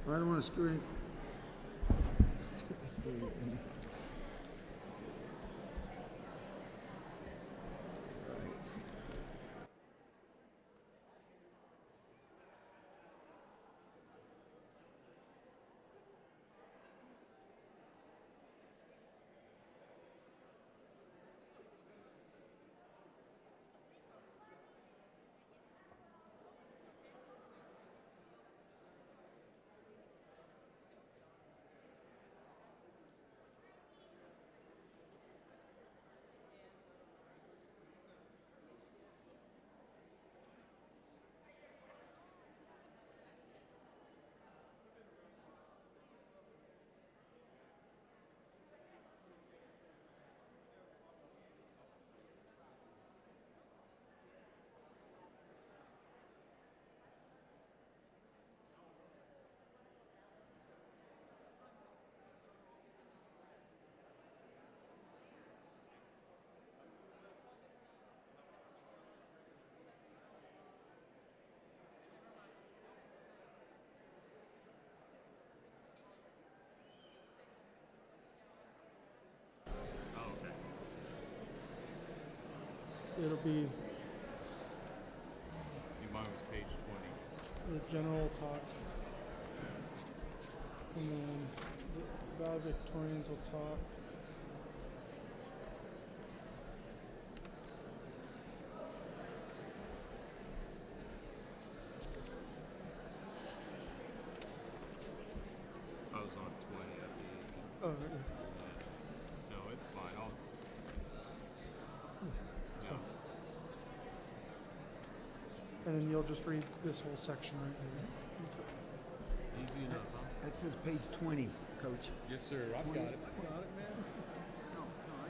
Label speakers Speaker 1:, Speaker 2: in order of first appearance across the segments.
Speaker 1: I don't want to screw any.
Speaker 2: Oh, okay.
Speaker 3: It'll be
Speaker 2: Mine was page 20.
Speaker 3: the general talk, and then the valedictorians will talk.
Speaker 2: I was on 20 at the end.
Speaker 3: Oh, yeah.
Speaker 2: Yeah. So it's fine.
Speaker 3: So, and then you'll just read this whole section right here.
Speaker 2: Easy enough, huh?
Speaker 1: That says page 20, Coach.
Speaker 2: Yes, sir. I've got it. I've got it, man.
Speaker 1: No, I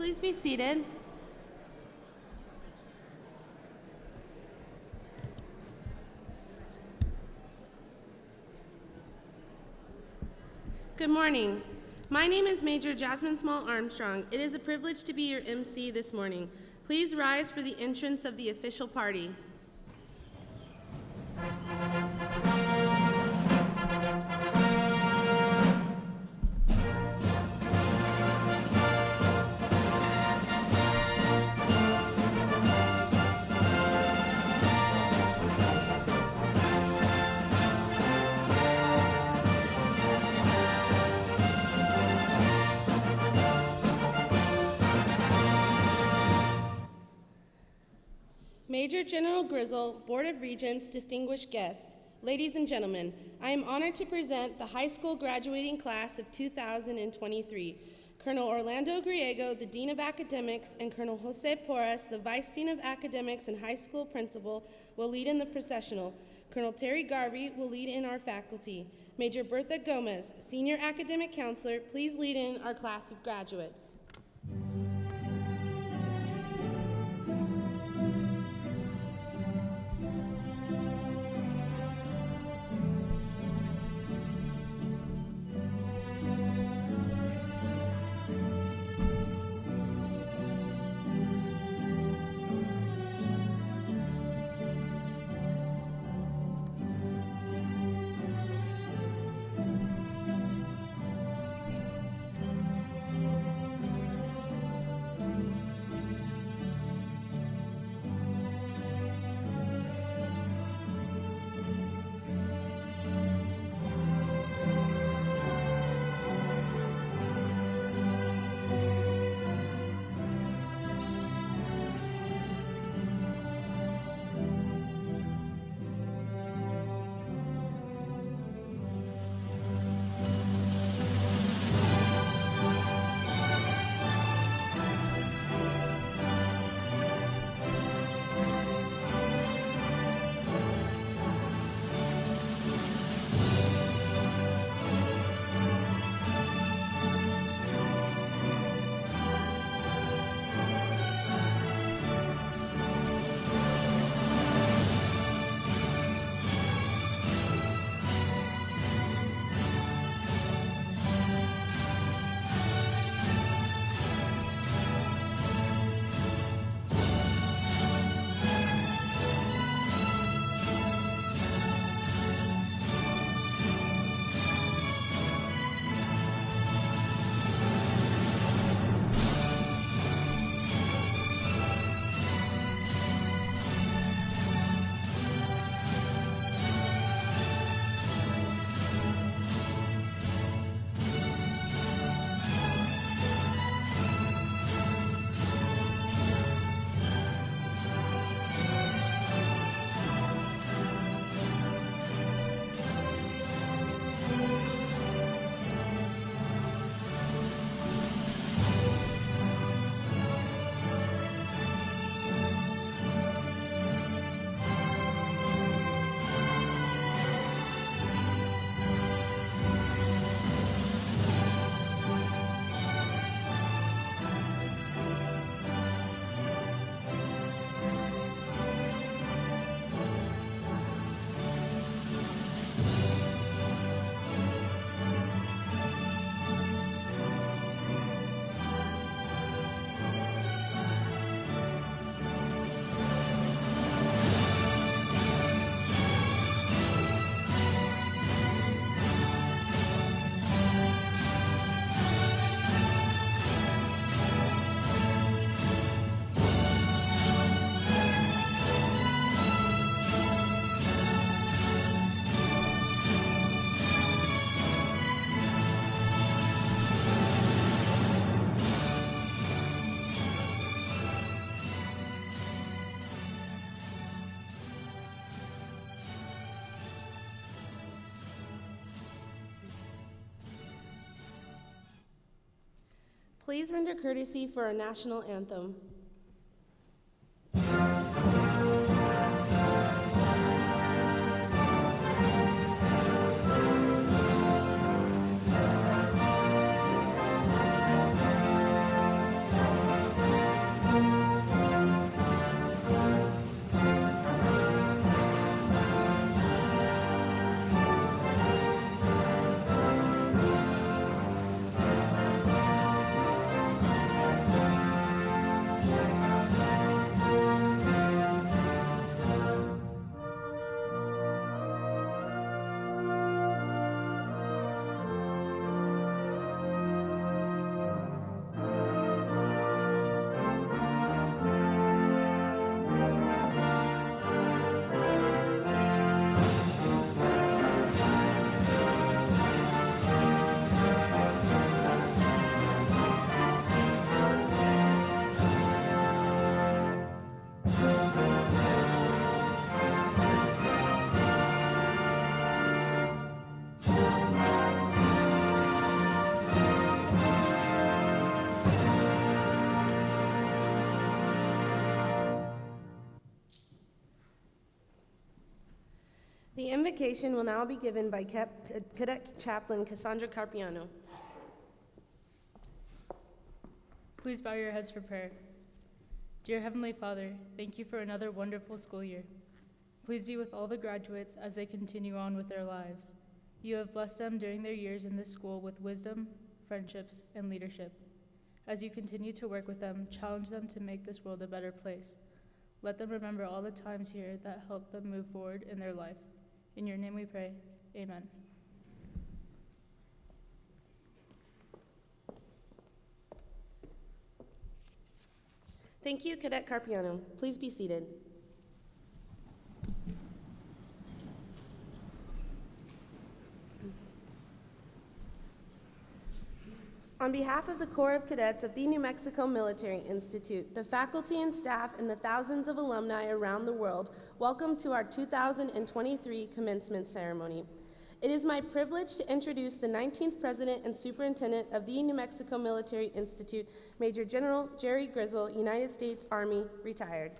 Speaker 4: Please be seated. Good morning. My name is Major Jasmine Small Armstrong. It is a privilege to be your MC this morning. Please rise for the entrance of the official party. Major General Grizzle, Board of Regents, distinguished guests, ladies and gentlemen, I am honored to present the high school graduating class of 2023. Colonel Orlando Griego, the Dean of Academics, and Colonel Jose Porras, the Vice Dean of Academics and High School Principal, will lead in the processional. Colonel Terry Garvey will lead in our faculty. Major Bertha Gomez, Senior Academic Counselor, please lead in our class of graduates. Please render courtesy for our national anthem. invocation will now be given by Cadet Chaplain Cassandra Carpiano.
Speaker 5: Please bow your heads for prayer. Dear Heavenly Father, thank you for another wonderful school year. Please be with all the graduates as they continue on with their lives. You have blessed them during their years in this school with wisdom, friendships, and leadership. As you continue to work with them, challenge them to make this world a better place. Let them remember all the times here that helped them move forward in their life. In your name we pray, amen.
Speaker 4: Thank you, Cadet Carpiano. Please be seated. On behalf of the Corps of Cadets of the New Mexico Military Institute, the faculty and staff, and the thousands of alumni around the world, welcome to our 2023 commencement ceremony. It is my privilege to introduce the 19th President and Superintendent of the New Mexico Military Institute, Major General Jerry Grizzle, United States Army, retired.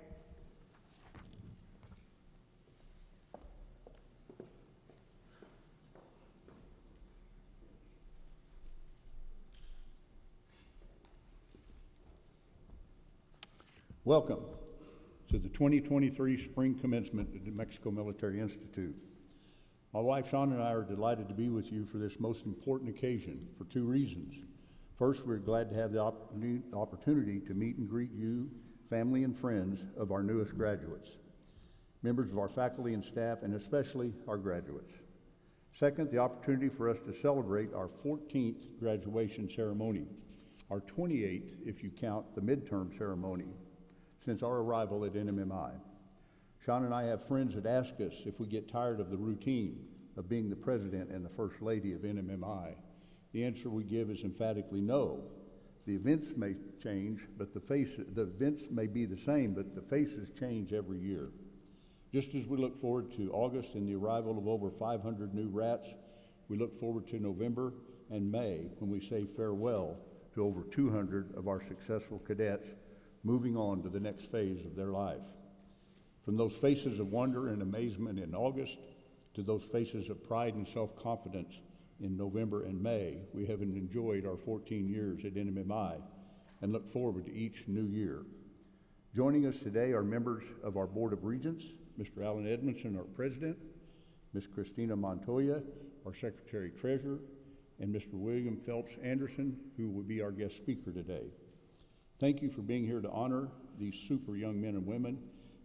Speaker 6: Welcome to the 2023 Spring Commencement at New Mexico Military Institute. My wife, Shawn, and I are delighted to be with you for this most important occasion for two reasons. First, we're glad to have the opportunity to meet and greet you, family and friends of our newest graduates, members of our faculty and staff, and especially our graduates. Second, the opportunity for us to celebrate our 14th graduation ceremony, our 28th if you count the midterm ceremony, since our arrival at NMMI. Shawn and I have friends that ask us if we get tired of the routine of being the president and the first lady of NMMI. The answer we give is emphatically no. The events may change, but the events may be the same, but the faces change every year. Just as we look forward to August and the arrival of over 500 new rats, we look forward to November and May when we say farewell to over 200 of our successful cadets moving on to the next phase of their life. From those faces of wonder and amazement in August to those faces of pride and self-confidence in November and May, we have enjoyed our 14 years at NMMI and look forward to each new year. Joining us today are members of our Board of Regents, Mr. Alan Edmondson, our President, Ms. Christina Montoya, our Secretary-Treasurer, and Mr. William Phelps Anderson, who will be our guest speaker today. Thank you for being here to honor these super young men and women,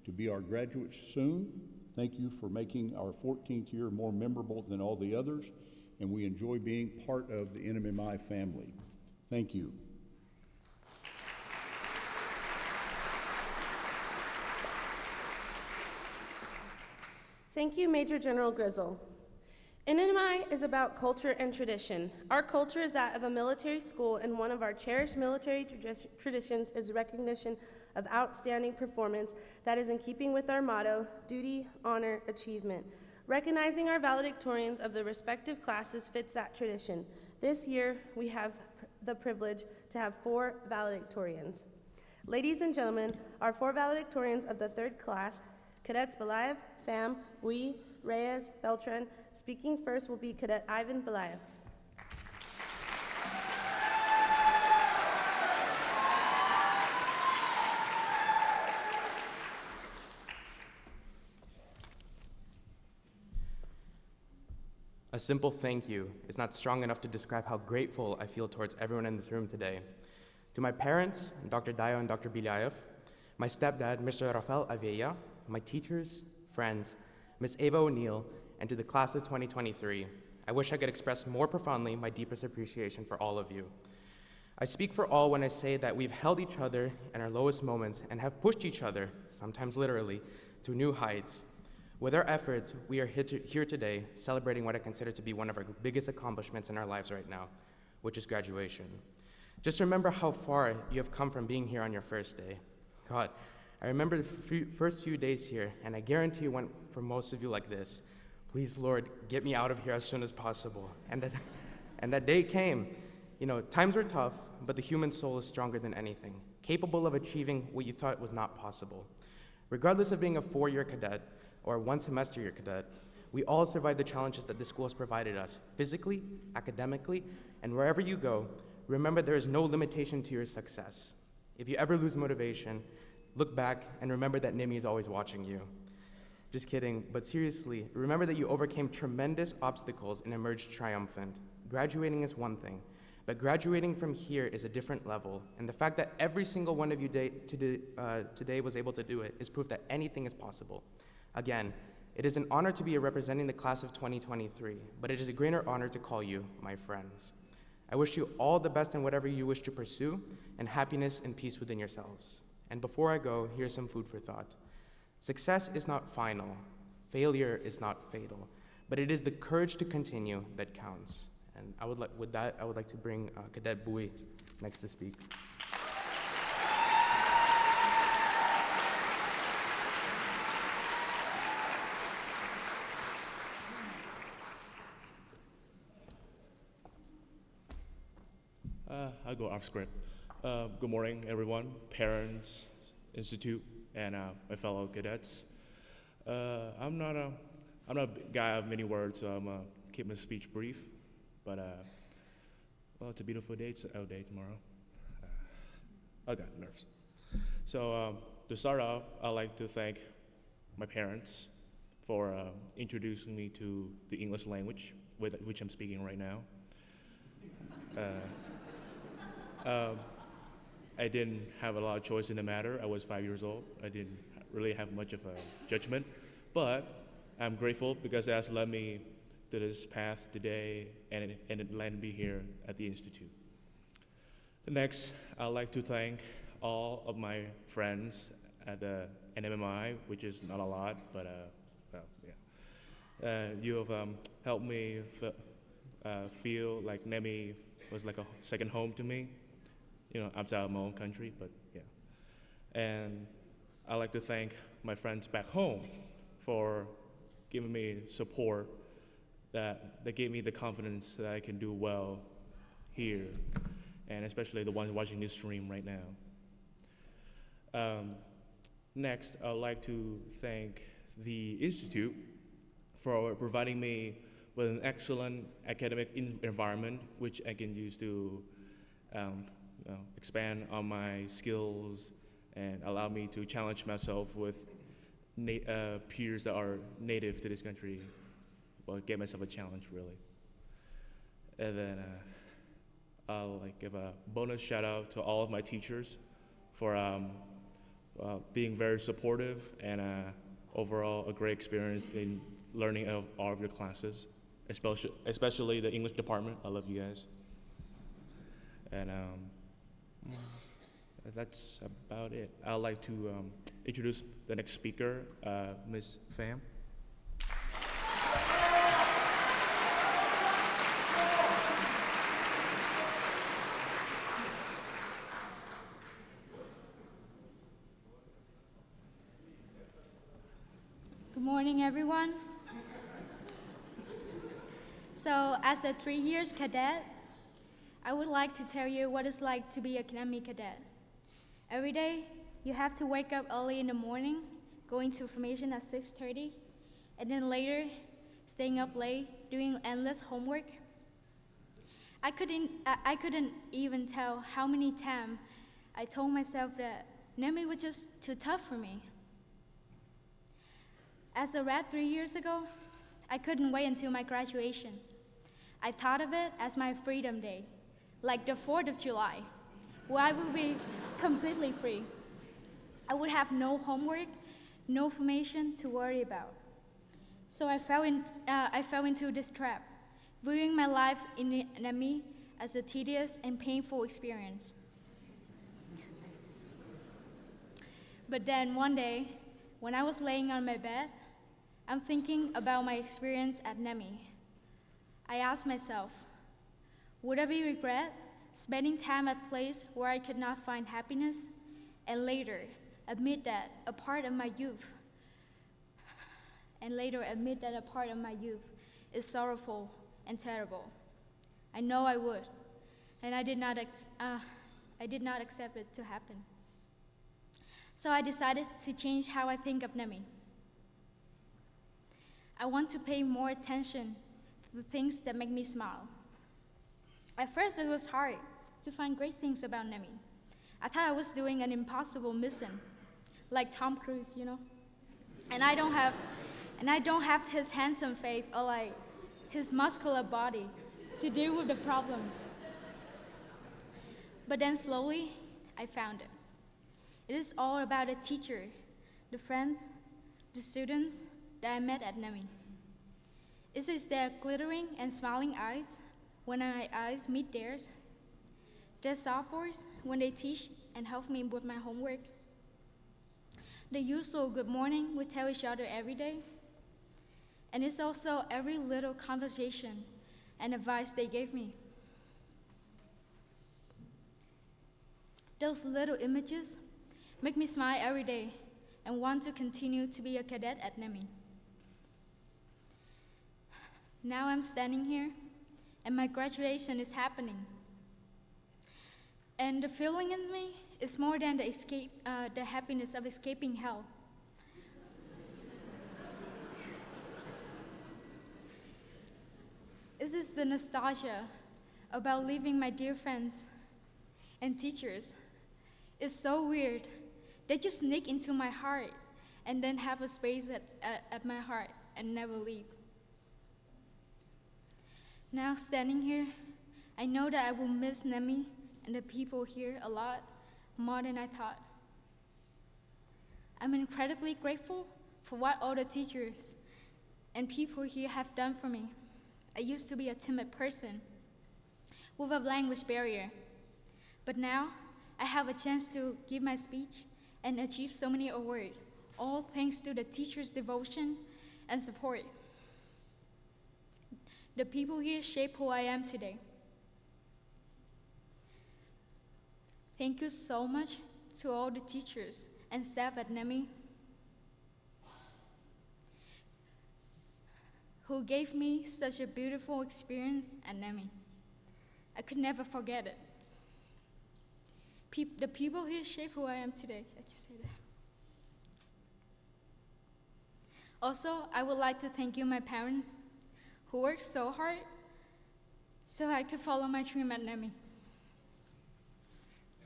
Speaker 6: to be our graduates soon. Thank you for making our 14th year more memorable than all the others, and we enjoy being part of the NMMI family. Thank you.
Speaker 4: Thank you, Major General Grizzle. NMI is about culture and tradition. Our culture is that of a military school, and one of our cherished military traditions is recognition of outstanding performance that is in keeping with our motto, duty, honor, achievement. Recognizing our valedictorians of the respective classes fits that tradition. This year, we have the privilege to have 4 valedictorians. Ladies and gentlemen, our 4 valedictorians of the 3rd class, Cadets Belayev, Pham, Bui, Reyes, Beltran. Speaking first will be Cadet Ivan Belayev.
Speaker 7: A simple thank you is not strong enough to describe how grateful I feel towards everyone in this room today. To my parents, Dr. Dayo and Dr. Bilayev, my stepdad, Mr. Rafael Avella, my teachers, friends, Ms. Ava O'Neill, and to the class of 2023, I wish I could express more profoundly my deepest appreciation for all of you. I speak for all when I say that we've held each other in our lowest moments and have pushed each other, sometimes literally, to new heights. With our efforts, we are here today celebrating what I consider to be one of our biggest accomplishments in our lives right now, which is graduation. Just remember how far you have come from being here on your first day. God, I remember the first few days here, and I guarantee it went for most of you like this. Please, Lord, get me out of here as soon as possible. And that day came. You know, times were tough, but the human soul is stronger than anything, capable of achieving what you thought was not possible. Regardless of being a 4-year cadet or a 1-semester year cadet, We all survived the challenges that this school has provided us, physically, academically, and wherever you go, remember there is no limitation to your success. If you ever lose motivation, look back and remember that NIMI is always watching you. Just kidding, but seriously, remember that you overcame tremendous obstacles and emerged triumphant. Graduating is one thing, but graduating from here is a different level, and the fact that every single one of you today was able to do it is proof that anything is possible. Again, it is an honor to be representing the class of 2023, but it is a greater honor to call you my friends. I wish you all the best in whatever you wish to pursue, and happiness and peace within yourselves. And before I go, here's some food for thought. Success is not final, failure is not fatal, but it is the courage to continue that counts. And with that, I would like to bring Cadet Bui next to speak.
Speaker 8: I'll go off script. Good morning, everyone, parents, institute, and my fellow cadets. I'm not a guy of many words, so I'm gonna keep my speech brief. But well, it's a beautiful day tomorrow. I got nerves. So to start off, I'd like to thank my parents for introducing me to the English language, which I'm speaking right now. I didn't have a lot of choice in the matter. I was 5 years old. I didn't really have much of a judgment, but I'm grateful because it has led me to this path today, and it landed me here at the Institute. Next, I'd like to thank all of my friends at the NMMI, which is not a lot, but well, yeah. You have helped me feel like NEMI was like a second home to me. You know, outside of my own country, but yeah. And I'd like to thank my friends back home for giving me support that gave me the confidence that I can do well here, and especially the ones watching this stream right now. Next, I'd like to thank the Institute for providing me with an excellent academic environment, which I can use to expand on my skills and allow me to challenge myself with peers that are native to this country. Well, give myself a challenge, really. And then I'll give a bonus shout out to all of my teachers for being very supportive and overall a great experience in learning of all of your classes, especially the English department. I love you guys. And that's about it. I'd like to introduce the next speaker, Ms. Pham.
Speaker 9: Good morning, everyone. So, as a 3 years cadet, I would like to tell you what it's like to be a academic cadet. Every day, you have to wake up early in the morning, going to formation at 6:30, and then later, staying up late, doing endless homework. I couldn't even tell how many times I told myself that NEMI was just too tough for me. As a grad 3 years ago, I couldn't wait until my graduation. I thought of it as my freedom day, like the 4th of July, where I would be completely free. I would have no homework, no formation to worry about. So I fell into this trap, viewing my life in the NME as a tedious and painful experience. But then one day, when I was laying on my bed, I'm thinking about my experience at NEMI. I asked myself, would I be regret spending time at a place where I could not find happiness, and later admit that a part of my youth is sorrowful and terrible? I know I would, and I did not accept it to happen. So I decided to change how I think of NEMI. I want to pay more attention to the things that make me smile. At first, it was hard to find great things about Nemi. I thought I was doing an impossible mission, like Tom Cruise, you know? And I don't have his handsome face or like his muscular body to deal with the problem. But then slowly, I found it. It is all about the teacher, the friends, the students that I met at Nemi. It is their glittering and smiling eyes when my eyes meet theirs, their soft voice when they teach and help me with my homework, the usual good morning we tell each other every day, and it's also every little conversation and advice they gave me. Those little images make me smile every day and want to continue to be a cadet at Nemi. Now I'm standing here, and my graduation is happening. And the feeling in me is more than the happiness of escaping hell. It is the nostalgia about leaving my dear friends and teachers. It's so weird. They just sneak into my heart and then have a space at my heart and never leave. Now standing here, I know that I will miss Nemi and the people here a lot more than I thought. I'm incredibly grateful for what all the teachers and people here have done for me. I used to be a timid person with a language barrier, but now I have a chance to give my speech and achieve so many awards, all thanks to the teachers' devotion and support. The people here shape who I am today. Thank you so much to all the teachers and staff at Nemi who gave me such a beautiful experience at Nemi. I could never forget it. The people here shape who I am today. I just say that. Also, I would like to thank you, my parents, who worked so hard so I could follow my dream at Nemi.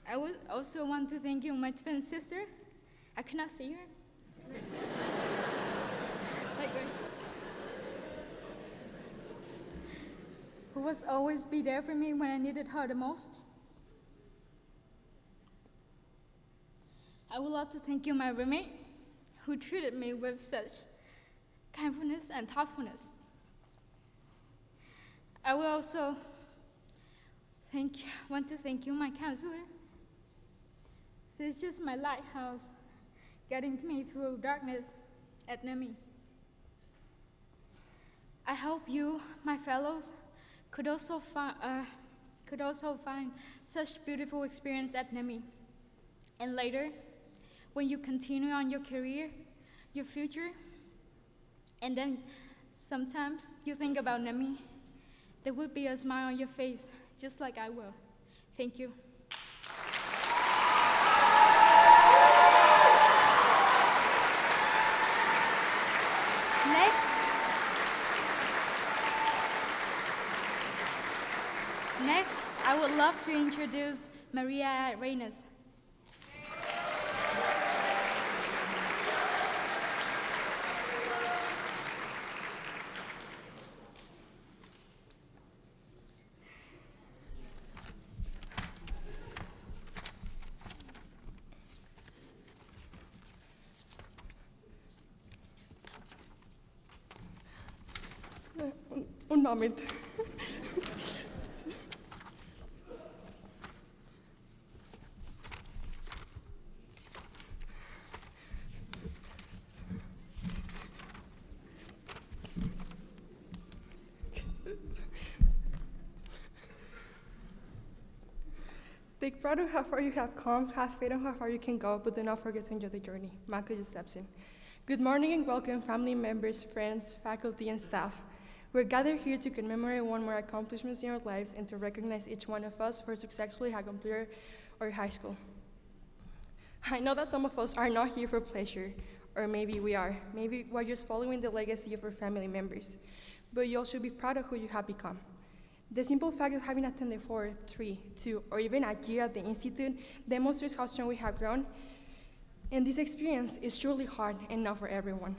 Speaker 9: I would also want to thank you, my twin sister. I cannot see her. Who was always be there for me when I needed her the most. I would love to thank you, my roommate, who treated me with such kindness and thoughtfulness. I will also want to thank you, my counselor. She's just my lighthouse, guiding me through darkness at Nemi. I hope you, my fellows, could also find such beautiful experience at Nemi. And later, when you continue on your career, your future, and then sometimes you think about Nemi, there would be a smile on your face, just like I will. Thank you. Next, I would love to introduce Maria Reynes.
Speaker 10: Un moment. Take pride in how far you have come, have faith in how far you can go, but do not forget to enjoy the journey. Michael Josepson. Good morning and welcome, family members, friends, faculty, and staff. We're gathered here to commemorate one more accomplishments in our lives and to recognize each one of us for successfully having completed our high school. I know that some of us are not here for pleasure Or maybe we are. Maybe we're just following the legacy of our family members. But you all should be proud of who you have become. The simple fact of having attended 4, 3, 2, or even a year at the Institute demonstrates how strong we have grown. And this experience is truly hard and not for everyone.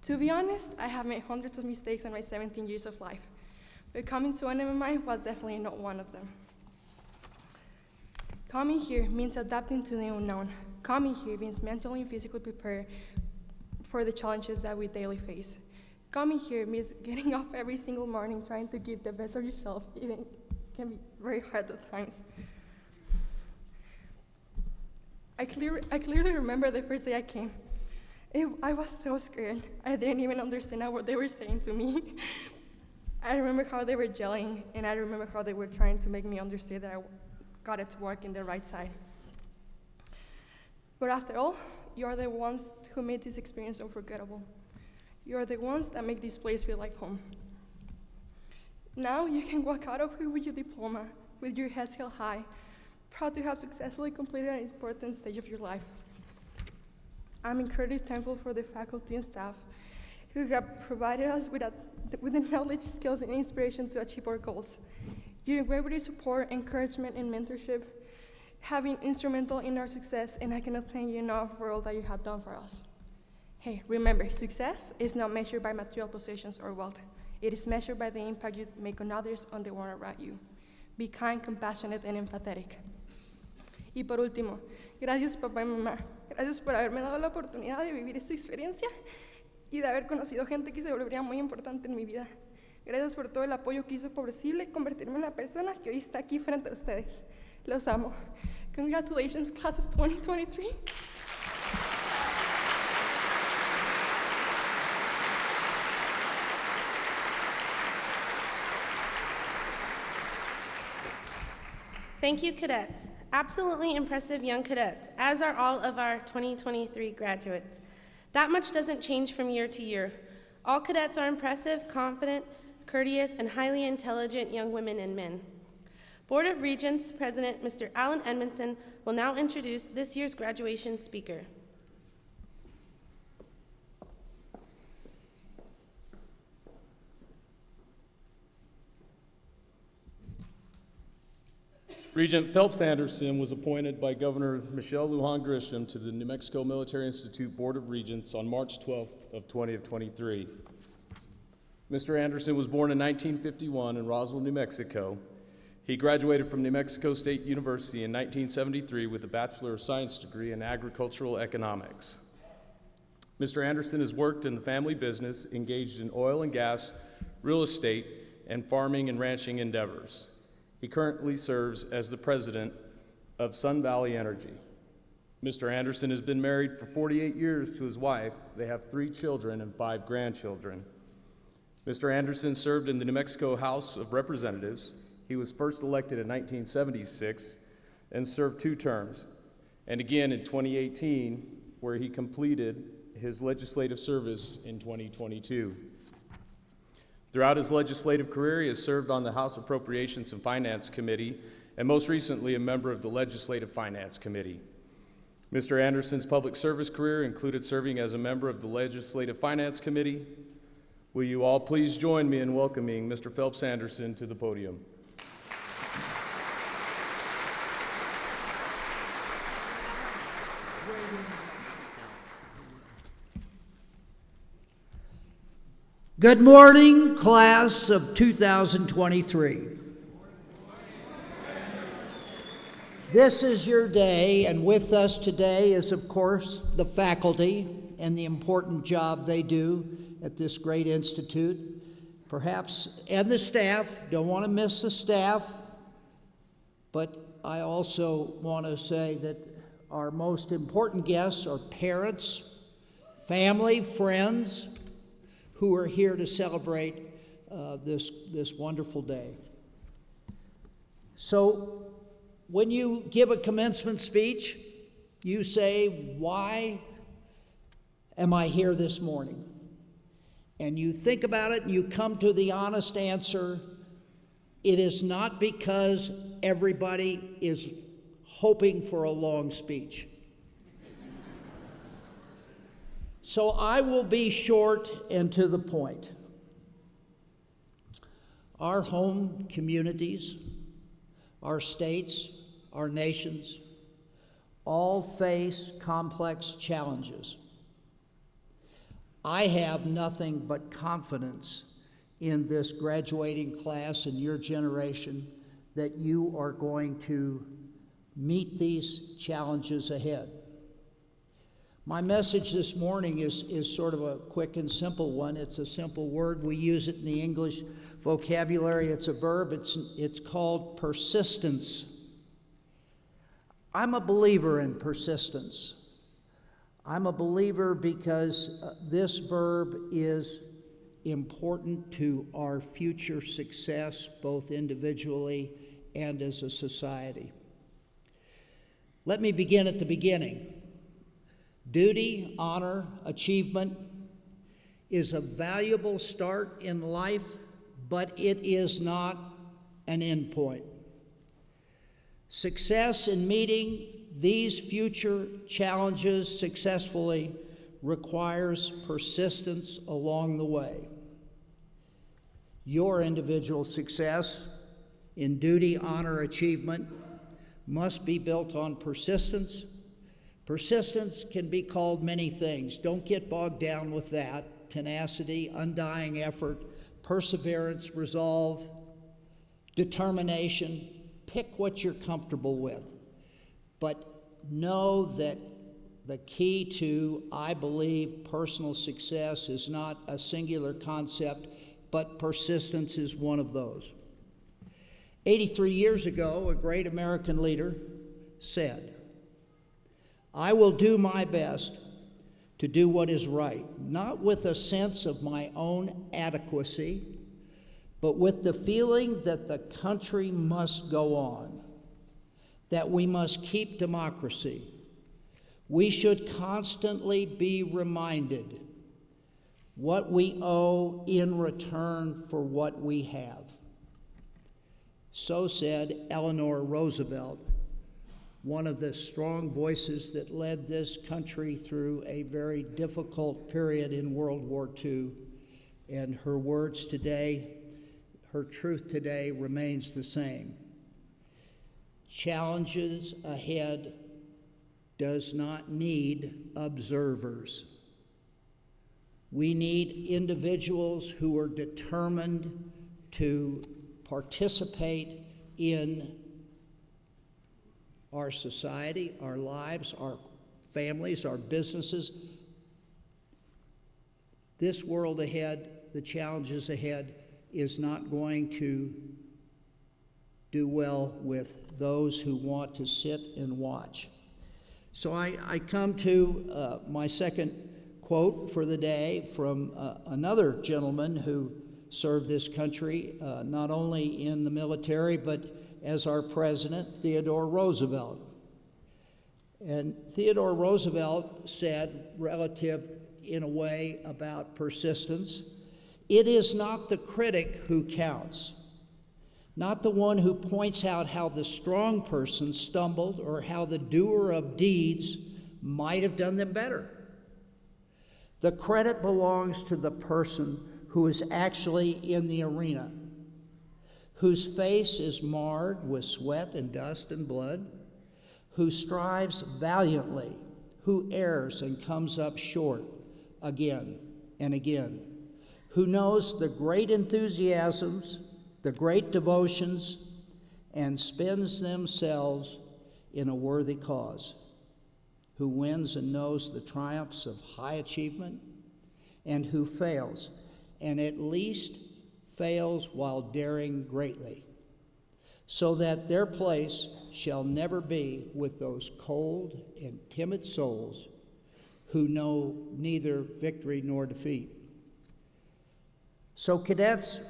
Speaker 10: To be honest, I have made hundreds of mistakes in my 17 years of life, but coming to NMMI was definitely not one of them. Coming here means adapting to the unknown. Coming here means mentally and physically prepared for the challenges that we daily face. Coming here means getting up every single morning trying to give the best of yourself, even can be very hard at times. I clearly remember the first day I came. I was so scared. I didn't even understand what they were saying to me. I remember how they were yelling, and I remember how they were trying to make me understand that I got it to work in the right side. But after all, you are the ones who made this experience unforgettable. You are the ones that make this place feel like home. Now you can walk out of here with your diploma, with your heads held high, proud to have successfully completed an important stage of your life. I'm incredibly thankful for the faculty and staff who have provided us with the knowledge, skills, and inspiration to achieve our goals. Your unwavering support, encouragement, and mentorship have been instrumental in our success, and I cannot thank you enough for all that you have done for us. Hey, remember, success is not measured by material possessions or wealth. It is measured by the impact you make on others, on the one around you. Be kind, compassionate, and empathetic. Y por último, gracias papá y mamá. Gracias por haberme dado la oportunidad de vivir esta experiencia y de haber conocido gente que se volvería muy importante en mi vida. Gracias por todo el apoyo que hizo posible convertirme en la persona que hoy está aquí frente a ustedes. Los amo. Congratulations, class of 2023.
Speaker 4: Thank you, cadets. Absolutely impressive young cadets, as are all of our 2023 graduates. That much doesn't change from year to year. All cadets are impressive, confident, courteous, and highly intelligent young women and men. Board of Regents President Mr. Alan Edmondson will now introduce this year's graduation speaker.
Speaker 2: Regent Phelps Anderson was appointed by Governor Michelle Lujan Grisham to the New Mexico Military Institute Board of Regents on March 12th of 2023. Mr. Anderson was born in 1951 in Roswell, New Mexico. He graduated from New Mexico State University in 1973 with a Bachelor of Science degree in Agricultural Economics. Mr. Anderson has worked in the family business, engaged in oil and gas, real estate, and farming and ranching endeavors. He currently serves as the president of Sun Valley Energy. Mr. Anderson has been married for 48 years to his wife. They have 3 children and 5 grandchildren. Mr. Anderson served in the New Mexico House of Representatives. He was first elected in 1976 and served 2 terms, and again in 2018, where he completed his legislative service in 2022. Throughout his legislative career, he has served on the House Appropriations and Finance Committee, and most recently, a member of the Legislative Finance Committee. Mr. Anderson's public service career included serving as a member of the Legislative Finance Committee. Will you all please join me in welcoming Mr. Phelps Anderson to the podium?
Speaker 11: Good morning, class of 2023. This is your day, and with us today is, of course, the faculty and the important job they do at this great institute. Perhaps, and the staff, don't want to miss the staff, but I also want to say that our most important guests are parents, family, friends, who are here to celebrate this wonderful day. So when you give a commencement speech, you say, why am I here this morning? And you think about it and you come to the honest answer, it is not because everybody is hoping for a long speech. So I will be short and to the point. Our home communities, our states, our nations, all face complex challenges. I have nothing but confidence in this graduating class and your generation that you are going to meet these challenges ahead. My message this morning is sort of a quick and simple one. It's a simple word. We use it in the English vocabulary. It's a verb. It's called persistence. I'm a believer in persistence. I'm a believer because this verb is important to our future success, both individually and as a society. Let me begin at the beginning. Duty, honor, achievement is a valuable start in life, but it is not an end point. Success in meeting these future challenges successfully requires persistence along the way. Your individual success in duty, honor, achievement must be built on persistence. Persistence can be called many things. Don't get bogged down with that. Tenacity, undying effort, perseverance, resolve, determination. Pick what you're comfortable with. But know that the key to, I believe, personal success is not a singular concept, but persistence is one of those. 83 years ago, a great American leader said, "I will do my best to do what is right, not with a sense of my own adequacy, but with the feeling that the country must go on, that we must keep democracy. We should constantly be reminded what we owe in return for what we have." So said Eleanor Roosevelt, one of the strong voices that led this country through a very difficult period in World War II. And her words today, her truth today remains the same. Challenges ahead does not need observers. We need individuals who are determined to participate in our society, our lives, our families, our businesses. This world ahead, the challenges ahead, is not going to do well with those who want to sit and watch. So I come to my second quote for the day from another gentleman who served this country, not only in the military, but as our president, Theodore Roosevelt. And Theodore Roosevelt said, relative in a way about persistence, "It is not the critic who counts, not the one who points out how the strong person stumbled or how the doer of deeds might have done them better. The credit belongs to the person who is actually in the arena, whose face is marred with sweat and dust and blood, who strives valiantly, who errs and comes up short again and again, who knows the great enthusiasms, the great devotions, and spends themselves in a worthy cause, who wins and knows the triumphs of high achievement, and who fails, and at least fails while daring greatly, so that their place shall never be with those cold and timid souls who know neither victory nor defeat." So cadets,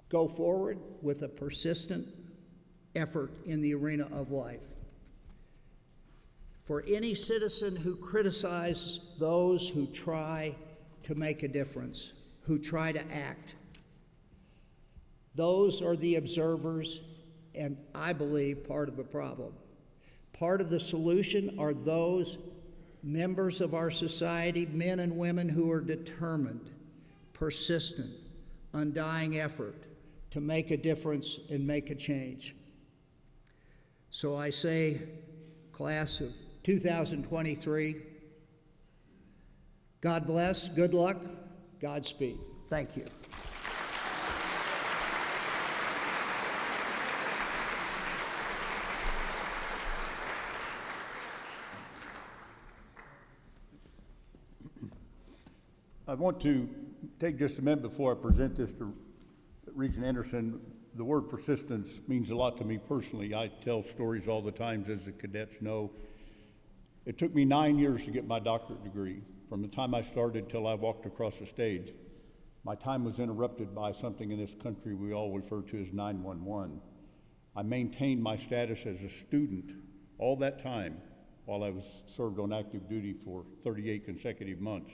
Speaker 11: go forward with a persistent effort in the arena of life. For any citizen who criticizes those who try to make a difference, who try to act, those are the observers, and I believe part of the problem. Part of the solution are those members of our society, men and women who are determined, persistent, undying effort to make a difference and make a change. So I say, class of 2023, God bless, good luck, Godspeed. Thank you.
Speaker 6: I want to take just a minute before I present this to Regent Anderson. The word persistence means a lot to me personally. I tell stories all the time, as the cadets know. It took me 9 years to get my doctorate degree. From the time I started till I walked across the stage, my time was interrupted by something in this country we all refer to as 911. I maintained my status as a student all that time while I was served on active duty for 38 consecutive months.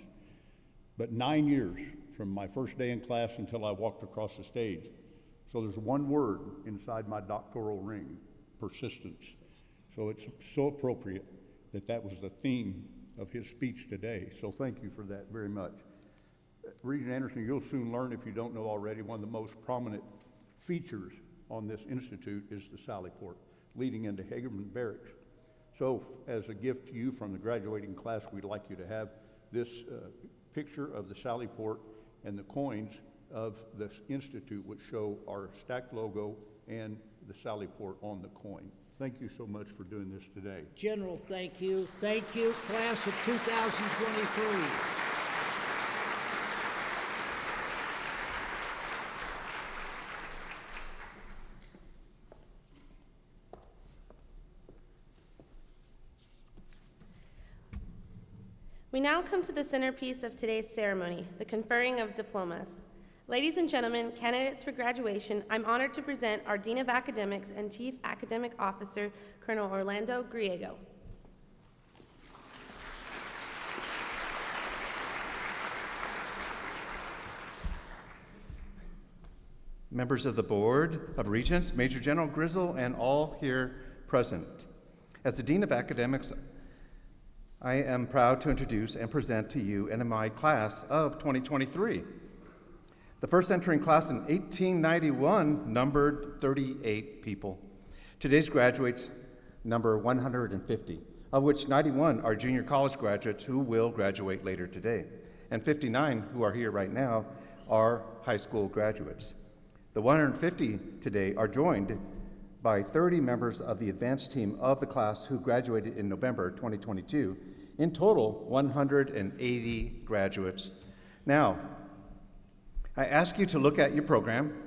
Speaker 6: But 9 years from my first day in class until I walked across the stage. So there's one word inside my doctoral ring, persistence. So it's so appropriate that that was the theme of his speech today. So thank you for that very much. Regent Anderson, you'll soon learn, if you don't know already, one of the most prominent features on this institute is the Sally Port leading into Hagerman Barracks. So as a gift to you from the graduating class, we'd like you to have this picture of the Sally Port and the coins of this institute, which show our stacked logo and the Sally Port on the coin. Thank you so much for doing this today.
Speaker 11: General, thank you. Thank you, class of 2023.
Speaker 4: We now come to the centerpiece of today's ceremony, the conferring of diplomas. Ladies and gentlemen, candidates for graduation, I'm honored to present our Dean of Academics and Chief Academic Officer, Colonel Orlando Griego.
Speaker 12: Members of the Board of Regents, Major General Grizzle, and all here present. As the Dean of Academics, I am proud to introduce and present to you NMI class of 2023. The first entering class in 1891 numbered 38 people. Today's graduates number 150, of which 91 are junior college graduates who will graduate later today, and 59 who are here right now are high school graduates. The 150 today are joined by 30 members of the advanced team of the class who graduated in November 2022. In total, 180 graduates. Now, I ask you to look at your program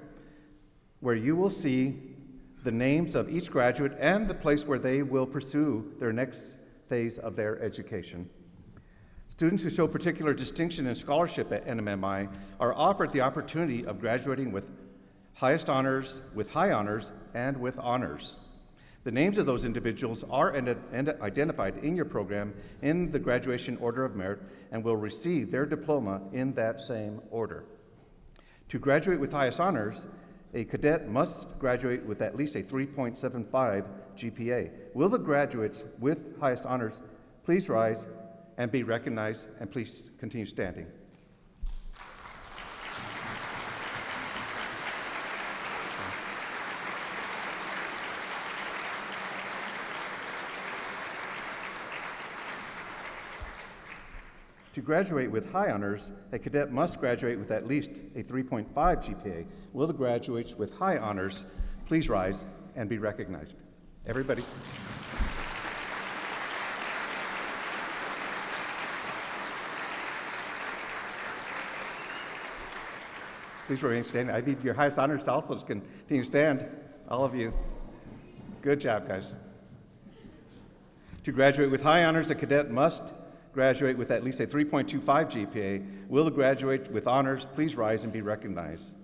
Speaker 12: where you will see the names of each graduate and the place where they will pursue their next phase of their education. Students who show particular distinction and scholarship at NMMI are offered the opportunity of graduating with highest honors, with high honors, and with honors. The names of those individuals are identified in your program in the graduation order of merit and will receive their diploma in that same order. To graduate with highest honors, a cadet must graduate with at least a 3.75 GPA. Will the graduates with highest honors please rise and be recognized, and please continue standing. To graduate with high honors, a cadet must graduate with at least a 3.5 GPA. Will the graduates with high honors please rise and be recognized? Everybody. Please remain standing. I need your highest honors to also continue to stand, all of you. Good job, guys. To graduate with high honors, a cadet must graduate with at least a 3.25 GPA. Will the graduate with honors please rise and be recognized?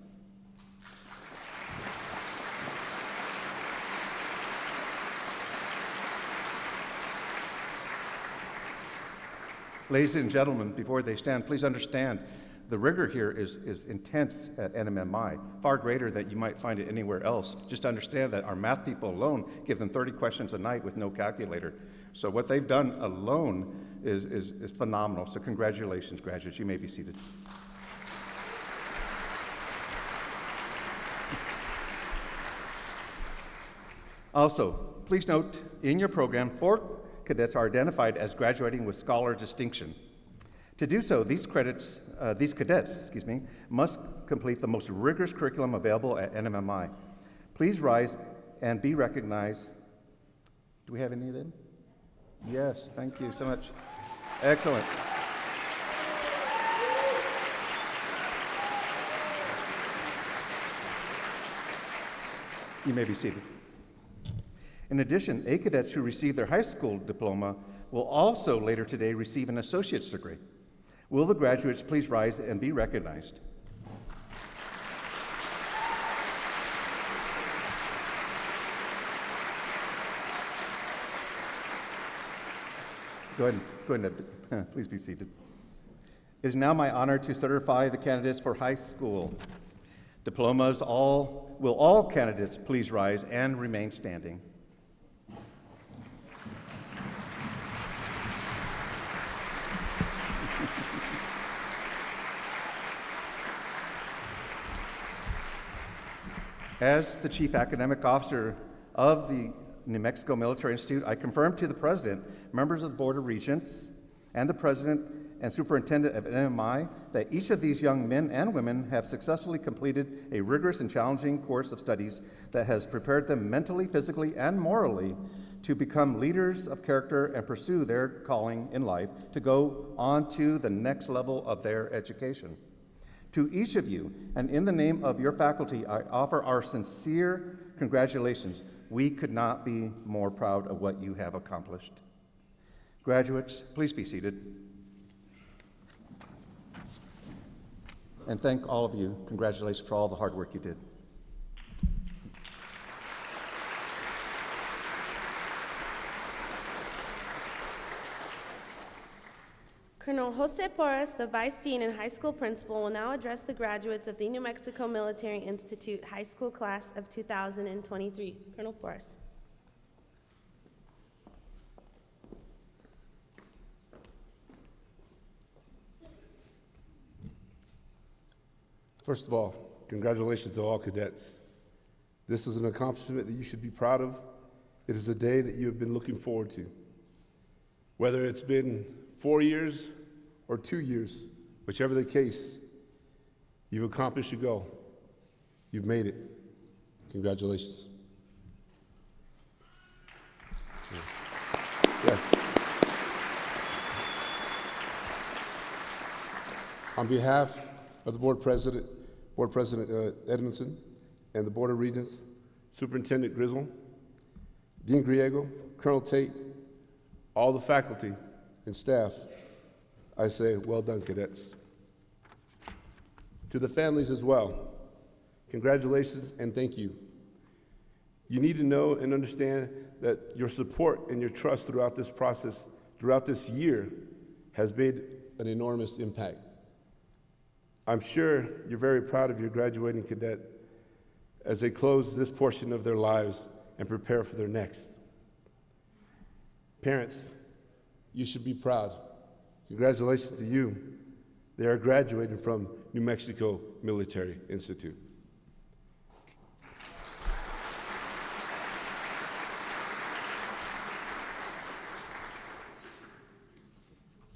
Speaker 12: Ladies and gentlemen, before they stand, please understand The rigor here is intense at NMMI, far greater than you might find it anywhere else. Just understand that our math people alone give them 30 questions a night with no calculator. So what they've done alone is phenomenal. So congratulations, graduates. You may be seated. Also, please note in your program, 4 cadets are identified as graduating with scholar distinction. To do so, these cadets, must complete the most rigorous curriculum available at NMMI. Please rise and be recognized. Do we have any of them? Yes, thank you so much. Excellent. You may be seated. In addition, A cadets who receive their high school diploma will also later today receive an associate's degree. Will the graduates please rise and be recognized? Go ahead, please be seated. It is now my honor to certify the candidates for high school diplomas. Will all candidates please rise and remain standing? As the Chief Academic Officer of the New Mexico Military Institute, I confirm to the President, members of the Board of Regents, and the President and Superintendent of NMI that each of these young men and women have successfully completed a rigorous and challenging course of studies that has prepared them mentally, physically, and morally to become leaders of character and pursue their calling in life to go on to the next level of their education. To each of you, and in the name of your faculty, I offer our sincere congratulations. We could not be more proud of what you have accomplished. Graduates, please be seated. And thank all of you. Congratulations for all the hard work you did.
Speaker 4: Colonel Jose Porras, the Vice Dean and High School Principal, will now address the graduates of the New Mexico Military Institute High School Class of 2023. Colonel Porras.
Speaker 13: First of all, congratulations to all cadets. This is an accomplishment that you should be proud of. It is a day that you have been looking forward to. Whether it's been 4 years or 2 years, whichever the case, you've accomplished your goal. You've made it. Congratulations. Yes. On behalf of the Board President Edmondson, and the Board of Regents, Superintendent Grizzle, Dean Griego, Colonel Tate, all the faculty and staff, I say, well done, cadets. To the families as well, congratulations and thank you. You need to know and understand that your support and your trust throughout this process, throughout this year, has made an enormous impact. I'm sure you're very proud of your graduating cadet as they close this portion of their lives and prepare for their next. Parents, you should be proud. Congratulations to you. They are graduating from New Mexico Military Institute.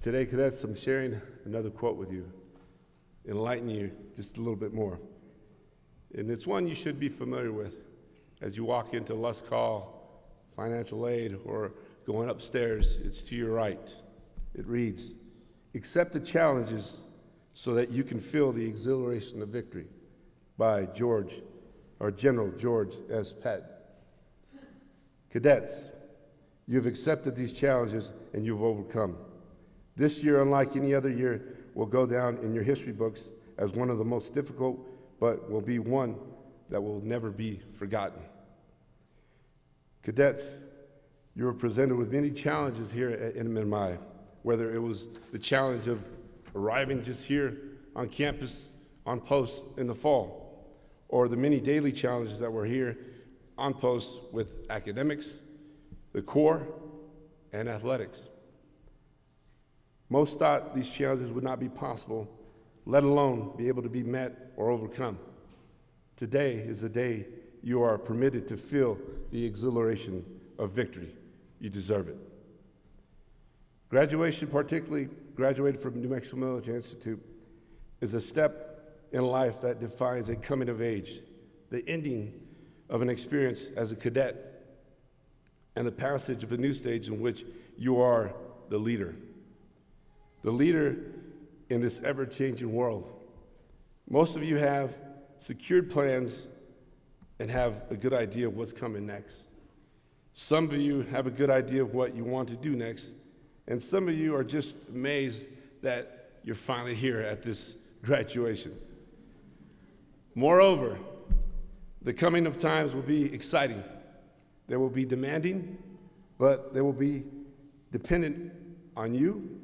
Speaker 13: Today, cadets, I'm sharing another quote with you, enlighten you just a little bit more. And it's one you should be familiar with as you walk into Lusk Hall, financial aid, or going upstairs. It's to your right. It reads, "Accept the challenges so that you can feel the exhilaration of victory," by General George S. Patton. Cadets, you've accepted these challenges and you've overcome. This year, unlike any other year, will go down in your history books as one of the most difficult, but will be one that will never be forgotten. Cadets, you were presented with many challenges here at NMMI, whether it was the challenge of arriving just here on campus on post in the fall, or the many daily challenges that were here on post with academics, the core, and athletics. Most thought these challenges would not be possible, let alone be able to be met or overcome. Today is the day you are permitted to feel the exhilaration of victory. You deserve it. Graduation, particularly graduating from New Mexico Military Institute, is a step in life that defines a coming of age, the ending of an experience as a cadet, and the passage of a new stage in which you are the leader. The leader in this ever-changing world. Most of you have secured plans and have a good idea of what's coming next. Some of you have a good idea of what you want to do next, and some of you are just amazed that you're finally here at this graduation. Moreover, the coming of times will be exciting. They will be demanding, but they will be dependent on you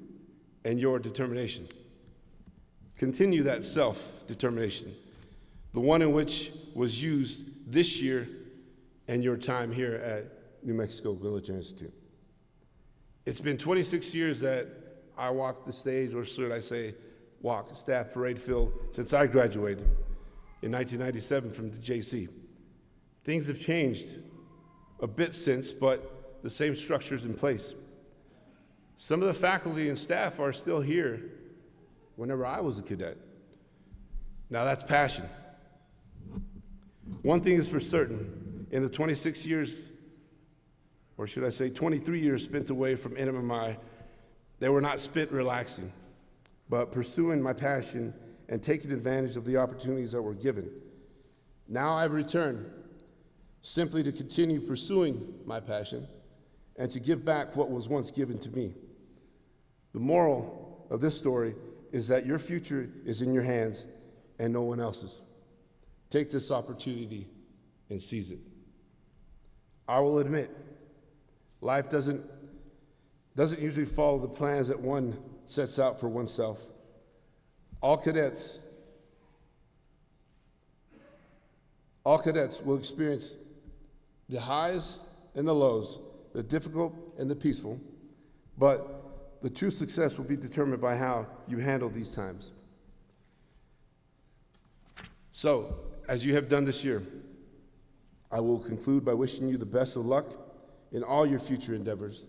Speaker 13: and your determination. Continue that self-determination, the one in which was used this year and your time here at New Mexico Military Institute. It's been 26 years that I walked the stage, or should I say, walked the staff parade field since I graduated in 1997 from the JC. Things have changed a bit since, but the same structure is in place. Some of the faculty and staff are still here whenever I was a cadet. Now that's passion. One thing is for certain, in the 26 years, or should I say 23 years spent away from NMMI, they were not spent relaxing, but pursuing my passion and taking advantage of the opportunities that were given. Now I've returned simply to continue pursuing my passion and to give back what was once given to me. The moral of this story is that your future is in your hands and no one else's. Take this opportunity and seize it. I will admit, life doesn't usually follow the plans that one sets out for oneself. All cadets will experience the highs and the lows, the difficult and the peaceful, but the true success will be determined by how you handle these times. So, as you have done this year, I will conclude by wishing you the best of luck in all your future endeavors,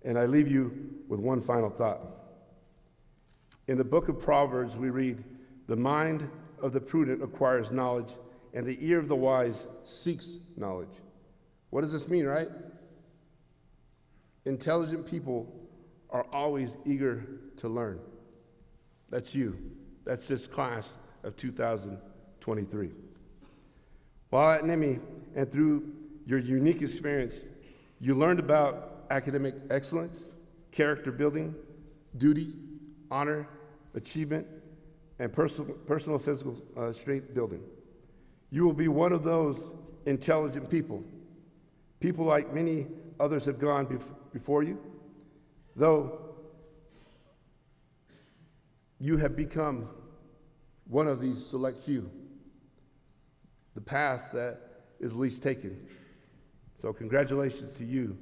Speaker 13: and I leave you with one final thought. In the book of Proverbs, we read, "The mind of the prudent acquires knowledge, and the ear of the wise seeks knowledge." What does this mean, right? Intelligent people are always eager to learn. That's you. That's this class of 2023. While at NIMI and through your unique experience, you learned about academic excellence, character building, duty, honor, achievement, and personal physical strength building. You will be one of those intelligent people like many others have gone before you, though you have become one of these select few, the path that is least taken. So congratulations to you,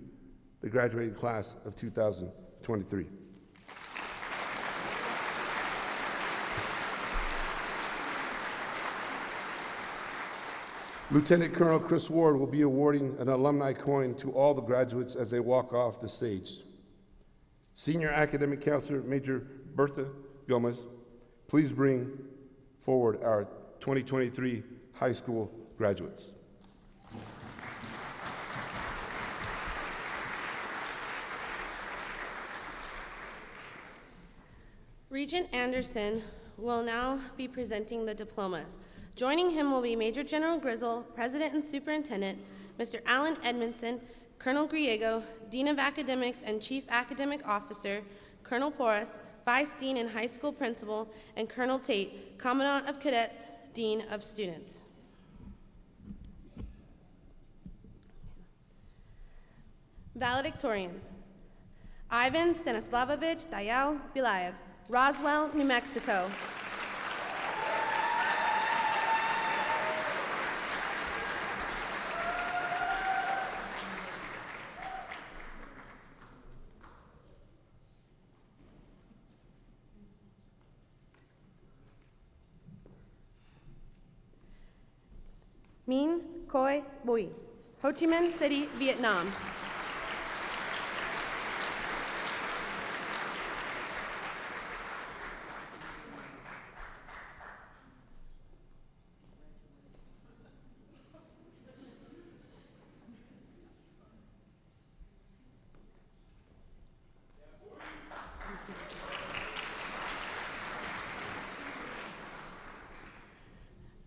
Speaker 13: the graduating class of 2023. Lieutenant Colonel Chris Ward will be awarding an alumni coin to all the graduates as they walk off the stage. Senior Academic Counselor Major Bertha Gomez, please bring forward our 2023 high school graduates.
Speaker 4: Regent Anderson will now be presenting the diplomas. Joining him will be Major General Grizzle, President and Superintendent, Mr. Alan Edmondson, Colonel Griego, Dean of Academics and Chief Academic Officer, Colonel Porras, Vice Dean and High School Principal, and Colonel Tate, Commandant of Cadets, Dean of Students. Valedictorians: Ivan Stanislavovich Dayal Bilayev, Roswell, New Mexico. Khoi Bui, Ho Chi Minh City, Vietnam.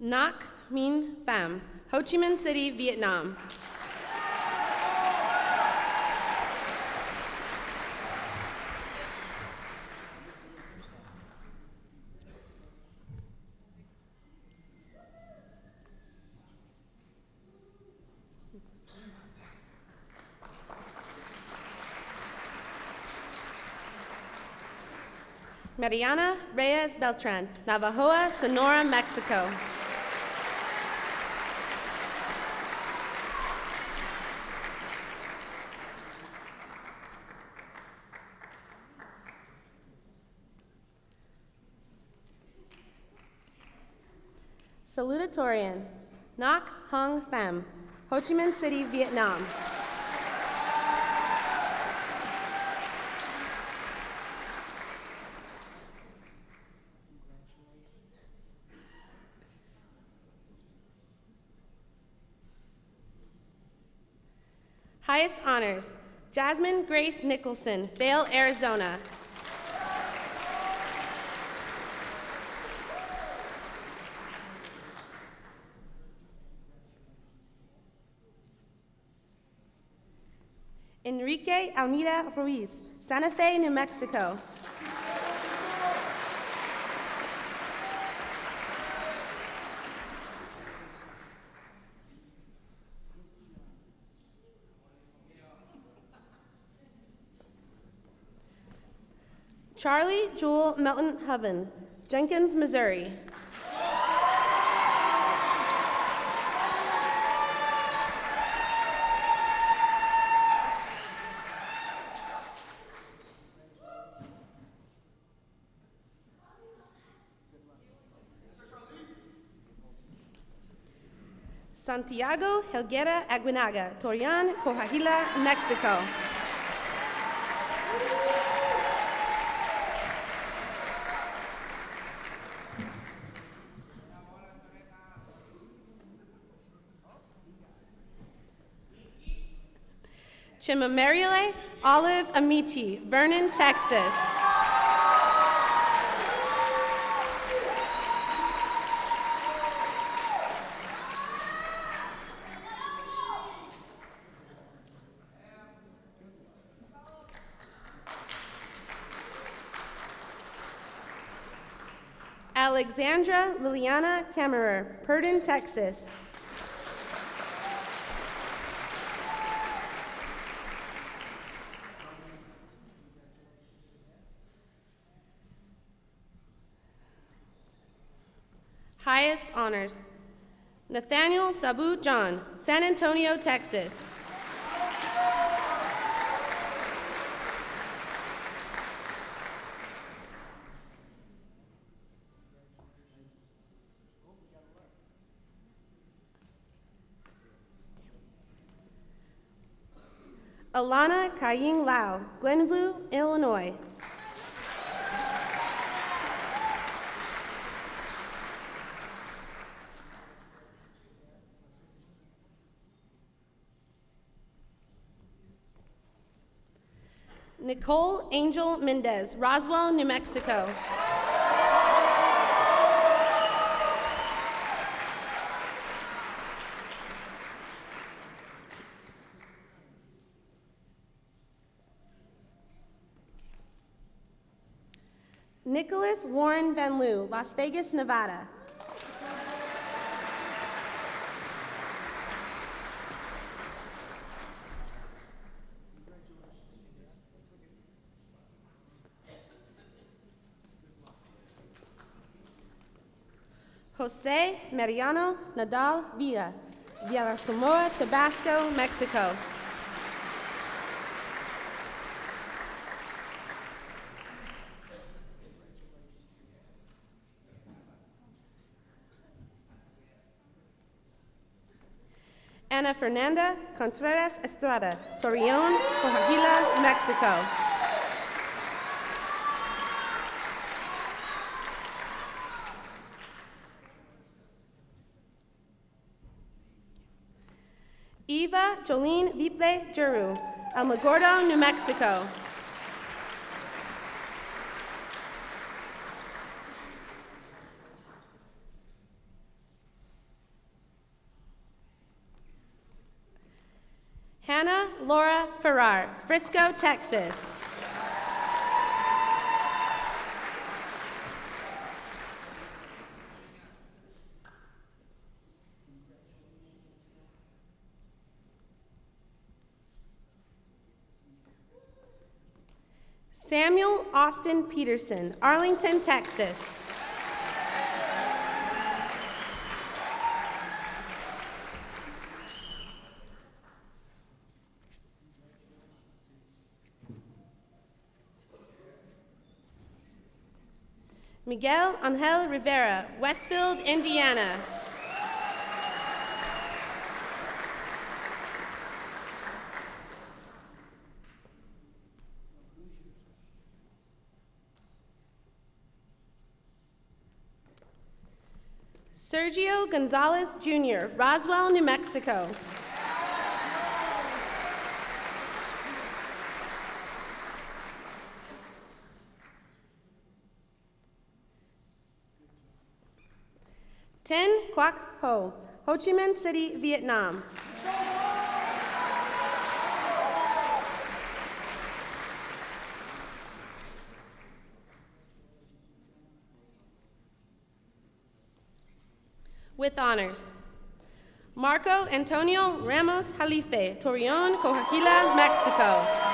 Speaker 4: Ngoc Minh Pham, Ho Chi Minh City, Vietnam. Mariana Reyes Beltran, Navajoa, Sonora, Mexico. Salutatorian, Ngoc Hong Pham, Ho Chi Minh City, Vietnam. Highest honors, Jasmine Grace Nicholson, Vail, Arizona. Enrique Almeida Ruiz, Santa Fe, New Mexico. Charlie Jewel Melton Hoven, Jenkins, Missouri. Santiago Helguera Aguinaga, Torian, Coahuila, Mexico. Chimamariele Olive Amici, Vernon, Texas. Alexandra Liliana Kammerer, Purdon, Texas. Highest honors, Nathaniel Sabu John, San Antonio, Texas. Alana Kaying Lau, Glenview, Illinois. Nicole Angel Mendez, Roswell, New Mexico. Nicholas Warren Van Loo, Las Vegas, Nevada. Jose Mariano Nadal Villa, Villasamoa, Tabasco, Mexico. Ana Fernanda Contreras Estrada, Torreon, Coahuila, Mexico. Eva Jolene Viple Juru, Alamogordo, New Mexico. Hannah Laura Farrar, Frisco, Texas. Samuel Austin Peterson, Arlington, Texas. Miguel Angel Rivera, Westfield, Indiana. Sergio Gonzalez Jr., Roswell, New Mexico. Tin Quoc Ho, Ho Chi Minh City, Vietnam. With honors, Marco Antonio Ramos Jalife, Torreon, Coahuila, Mexico.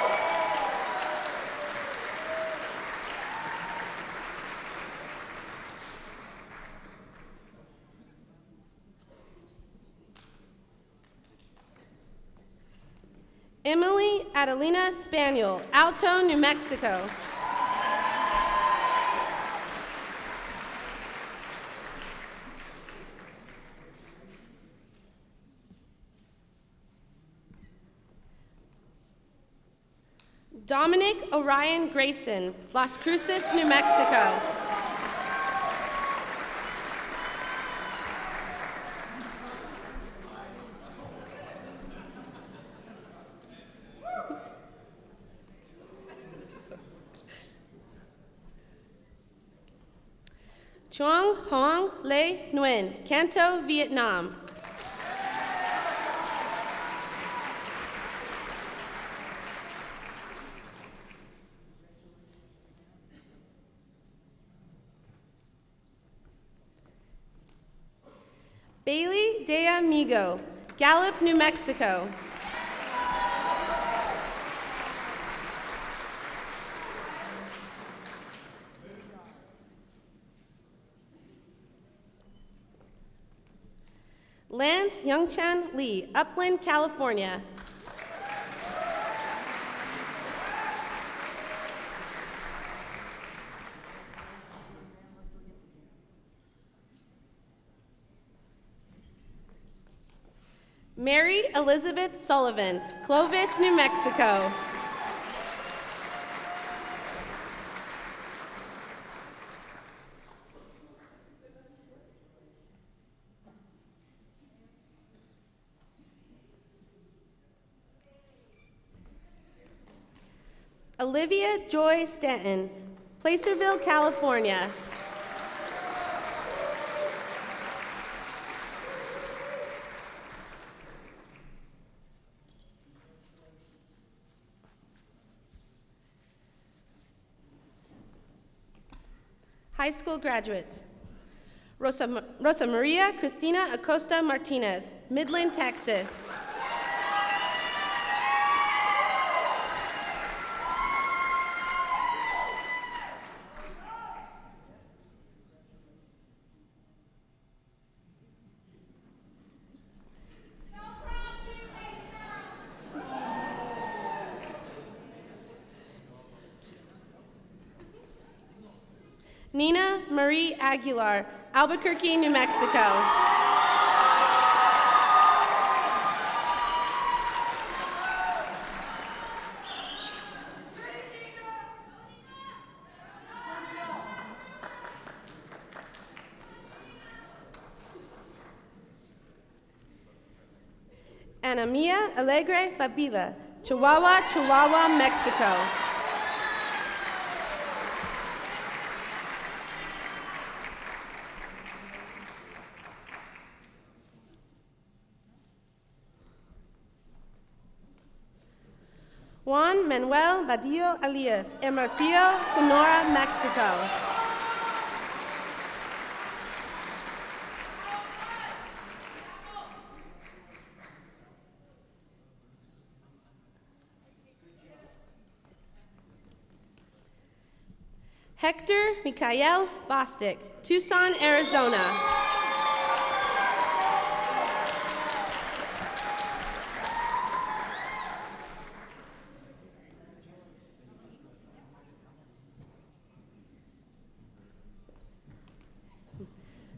Speaker 4: Emily Adelina Spaniel, Alto, New Mexico. Dominic Orion Grayson, Las Cruces, New Mexico. Chuang Hoang Le Nguyen, Canto, Vietnam. Bailey De Amigo, Gallup, New Mexico. Lance Youngchan Lee, Upland, California. Mary Elizabeth Sullivan, Clovis, New Mexico. Olivia Joy Stanton, Placerville, California. High school graduates. Rosa Maria Cristina Acosta Martinez, Midland, Texas. Nina Marie Aguilar, Albuquerque, New Mexico. Ana Mia Alegre Fabila, Chihuahua, Chihuahua, Mexico. Juan Manuel Badillo Alias, Hermosillo, Sonora, Mexico. Hector Mikael Bostic, Tucson, Arizona.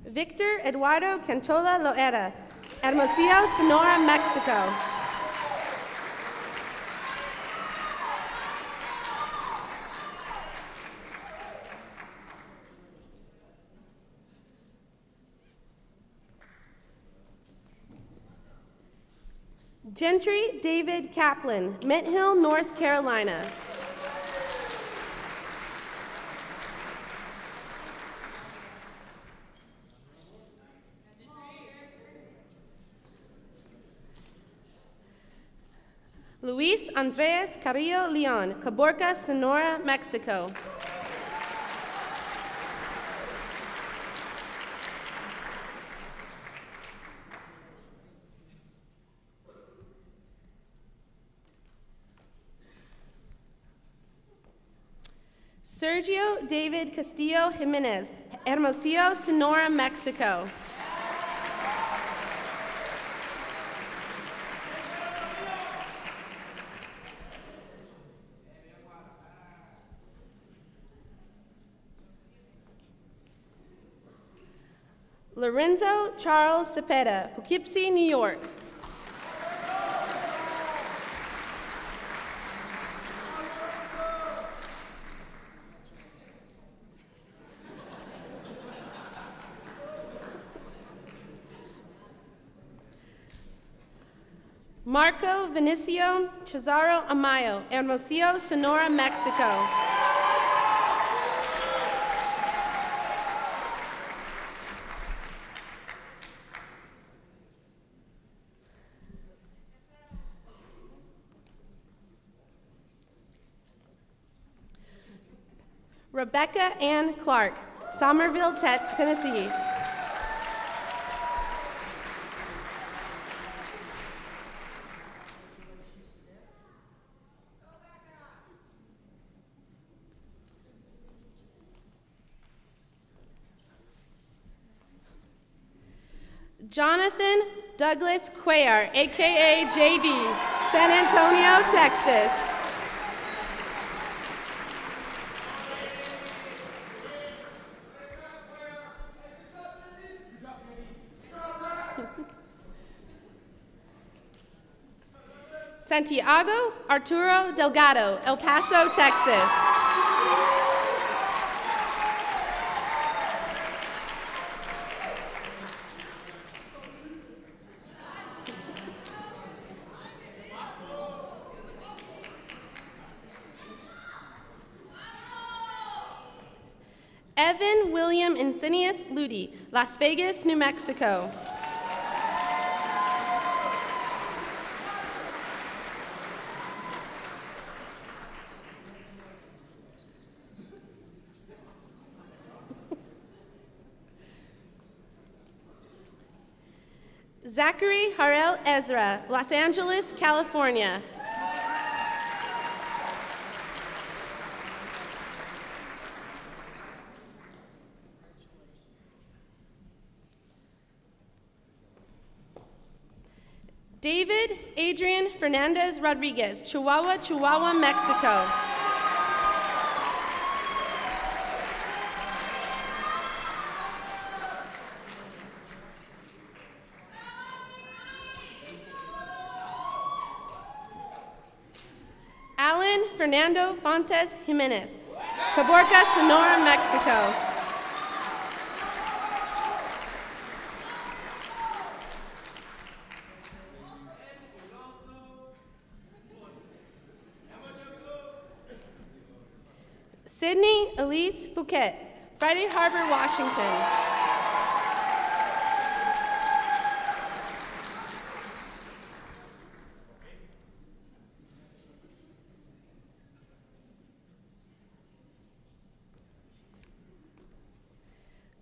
Speaker 4: Victor Eduardo Canchola Loera, Hermosillo, Sonora, Mexico. Gentry David Kaplan, Mint Hill, North Carolina. Luis Andres Carrillo Leon, Caborca, Sonora, Mexico. Sergio David Castillo Jimenez, Hermosillo, Sonora, Mexico. Lorenzo Charles Cepeda, Poughkeepsie, New York. Marco Vinicio Cesaro Amayo, Hermosillo, Sonora, Mexico. Rebecca Ann Clark, Somerville, Tennessee. Jonathan Douglas Cuellar, aka JD, San Antonio, Texas. Santiago Arturo Delgado, El Paso, Texas. Evan William Insidious Ludi, Las Vegas, New Mexico. Zachary Harel Ezra, Los Angeles, California. David Adrian Fernandez Rodriguez, Chihuahua, Chihuahua, Mexico. Alan Fernando Fontes Jimenez, Caborca, Sonora, Mexico. Sydney Elise Fouquet, Friday Harbor, Washington.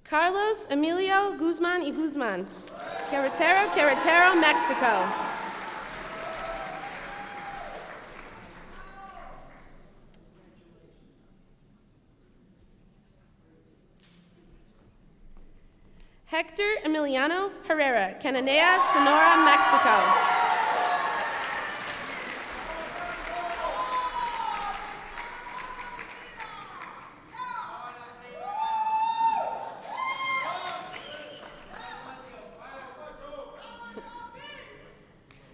Speaker 4: Carlos Emilio Guzman y Guzman, Querétaro, Querétaro, Mexico. Hector Emiliano Herrera, Cananea, Sonora, Mexico.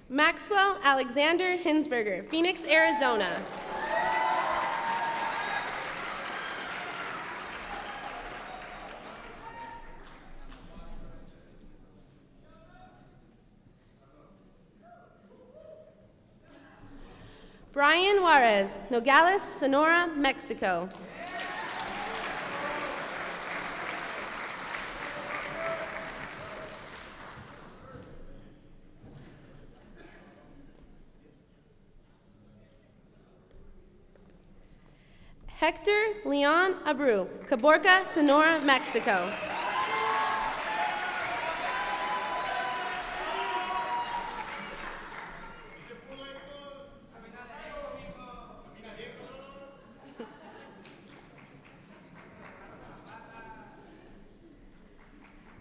Speaker 4: Maxwell Alexander Hinsberger, Phoenix, Arizona. Brian Juarez, Nogales, Sonora, Mexico. Hector Leon Abreu, Caborca, Sonora, Mexico.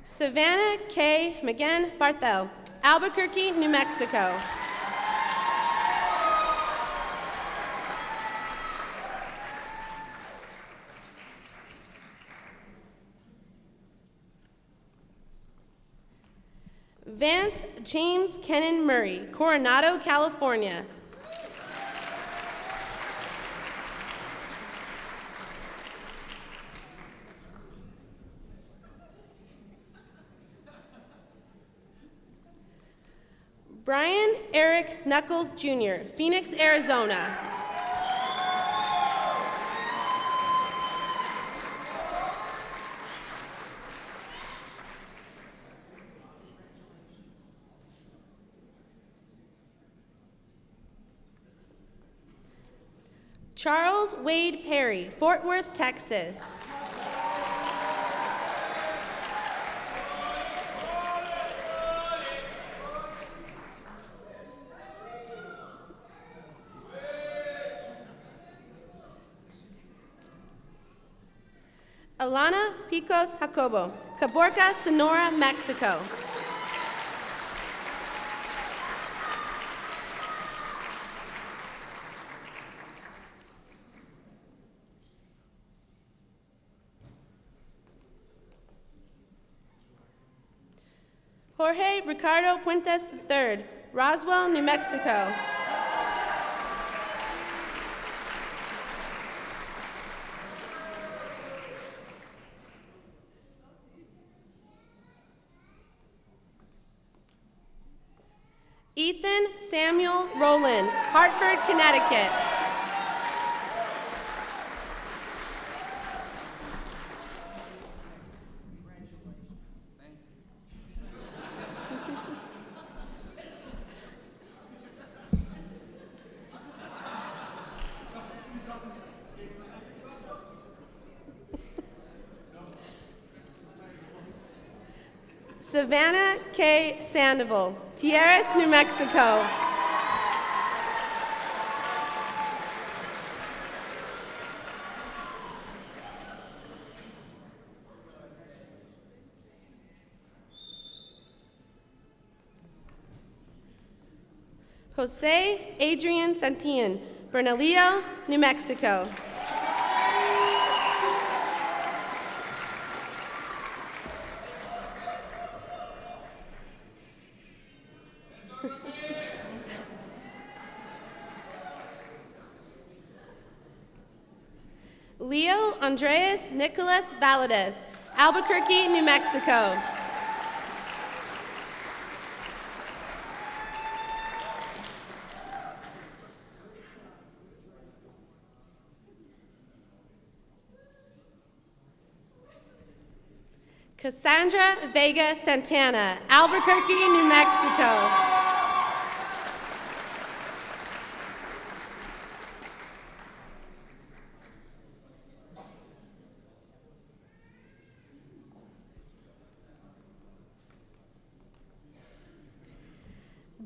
Speaker 4: Savannah K. McGinn Barthel, Albuquerque, New Mexico. Vance James Kennan Murray, Coronado, California. Brian Eric Knuckles Jr., Phoenix, Arizona. Charles Wade Perry, Fort Worth, Texas. Alana Picos Jacobo, Caborca, Sonora, Mexico. Jorge Ricardo Puentes III, Roswell, New Mexico. Ethan Samuel Rowland, Hartford, Connecticut. Savannah K. Sandoval, Tierras, New Mexico. Jose Adrian Santillan, Bernalillo, New Mexico. Leo Andreas Nicolas Valadez, Albuquerque, New Mexico. Cassandra Vega Santana, Albuquerque, New Mexico.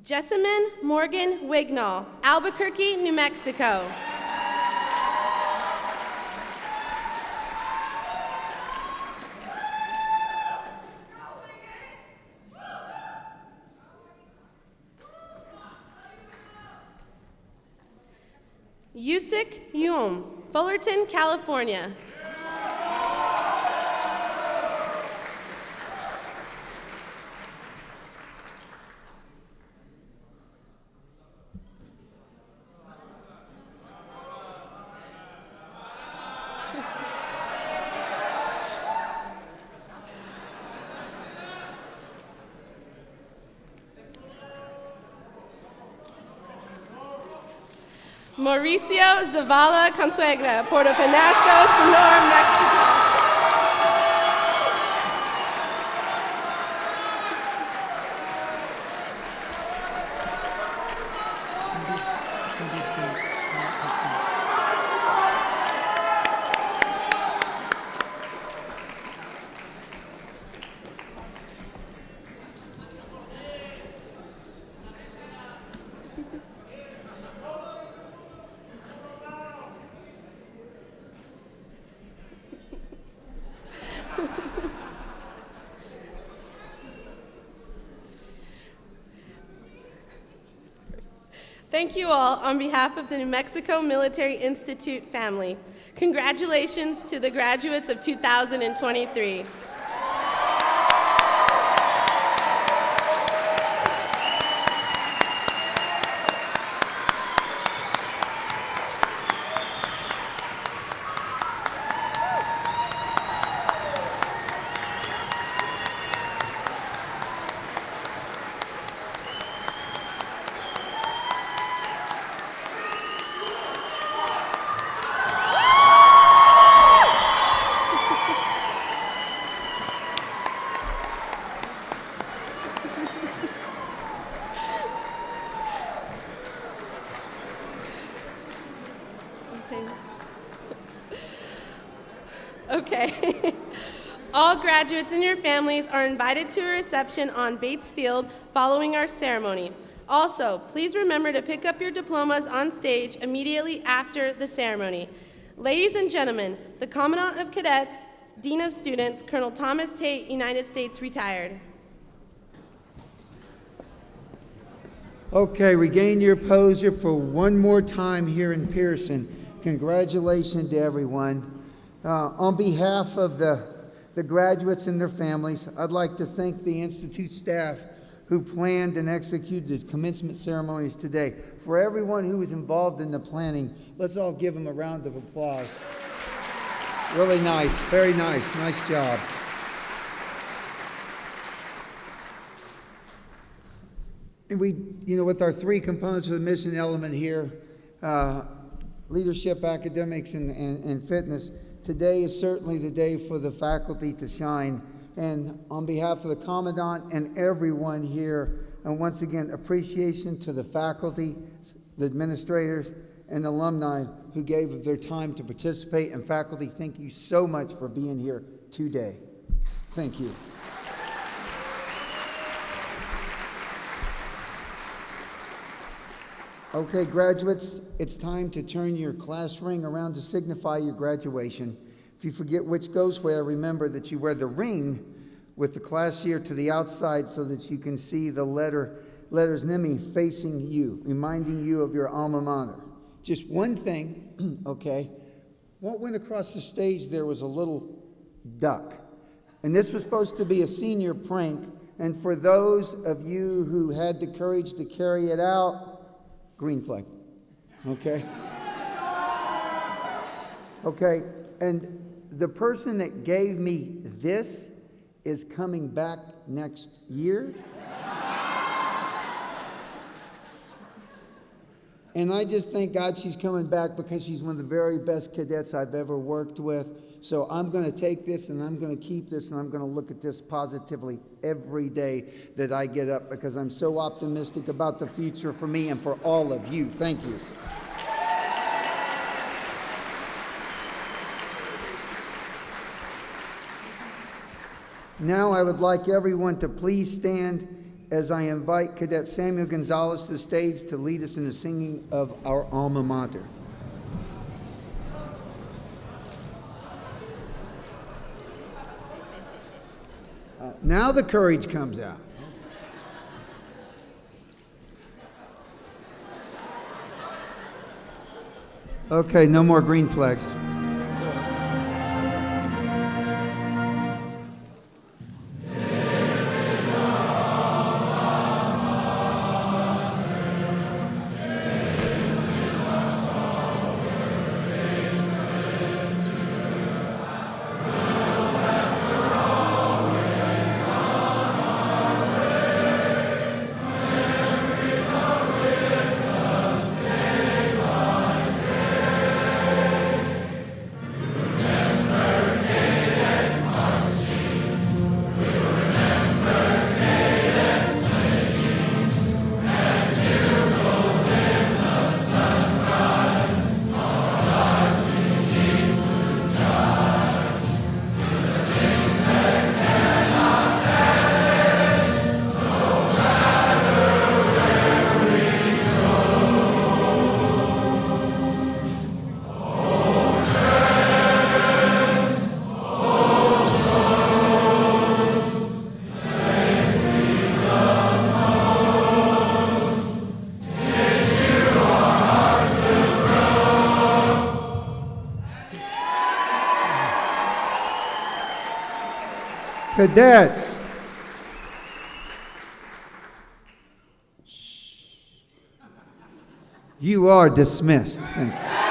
Speaker 4: Jessamine Morgan Wignall, Albuquerque, New Mexico. Yusik Yum, Fullerton, California. Mauricio Zavala Consuegra, Puerto Penasco, Sonora, Mexico. Thank you all on behalf of the New Mexico Military Institute family. Congratulations to the graduates of 2023. Okay. All graduates and your families are invited to a reception on Bates Field following our ceremony. Also, please remember to pick up your diplomas on stage immediately after the ceremony. Ladies and gentlemen, the Commandant of Cadets, Dean of Students, Colonel Thomas Tate, United States, retired.
Speaker 1: Okay, regain your posture for one more time here in Pearson. Congratulations to everyone. On behalf of the graduates and their families, I'd like to thank the Institute staff who planned and executed the commencement ceremonies today. For everyone who was involved in the planning, let's all give them a round of applause. Really nice, very nice, nice job. And we, with our three components of the mission element here, leadership, academics, and fitness, today is certainly the day for the faculty to shine. And on behalf of the Commandant and everyone here, and once again, appreciation to the faculty, the administrators, and alumni who gave of their time to participate. And faculty, thank you so much for being here today. Thank you. Okay, graduates, it's time to turn your class ring around to signify your graduation. If you forget which goes where, remember that you wear the ring with the class year to the outside so that you can see the letters NIMI facing you, reminding you of your alma mater. Just one thing, okay? What went across the stage there was a little duck. And this was supposed to be a senior prank. And for those of you who had the courage to carry it out, green flag, okay? Okay, and the person that gave me this is coming back next year. And I just thank God she's coming back because she's one of the very best cadets I've ever worked with. So I'm going to take this and I'm going to keep this and I'm going to look at this positively every day that I get up because I'm so optimistic about the future for me and for all of you. Thank you. Now I would like everyone to please stand as I invite Cadet Samuel Gonzalez to the stage to lead us in the singing of our alma mater. Now the courage comes out. Okay, no more green flags. Cadets. You are dismissed. Thank you.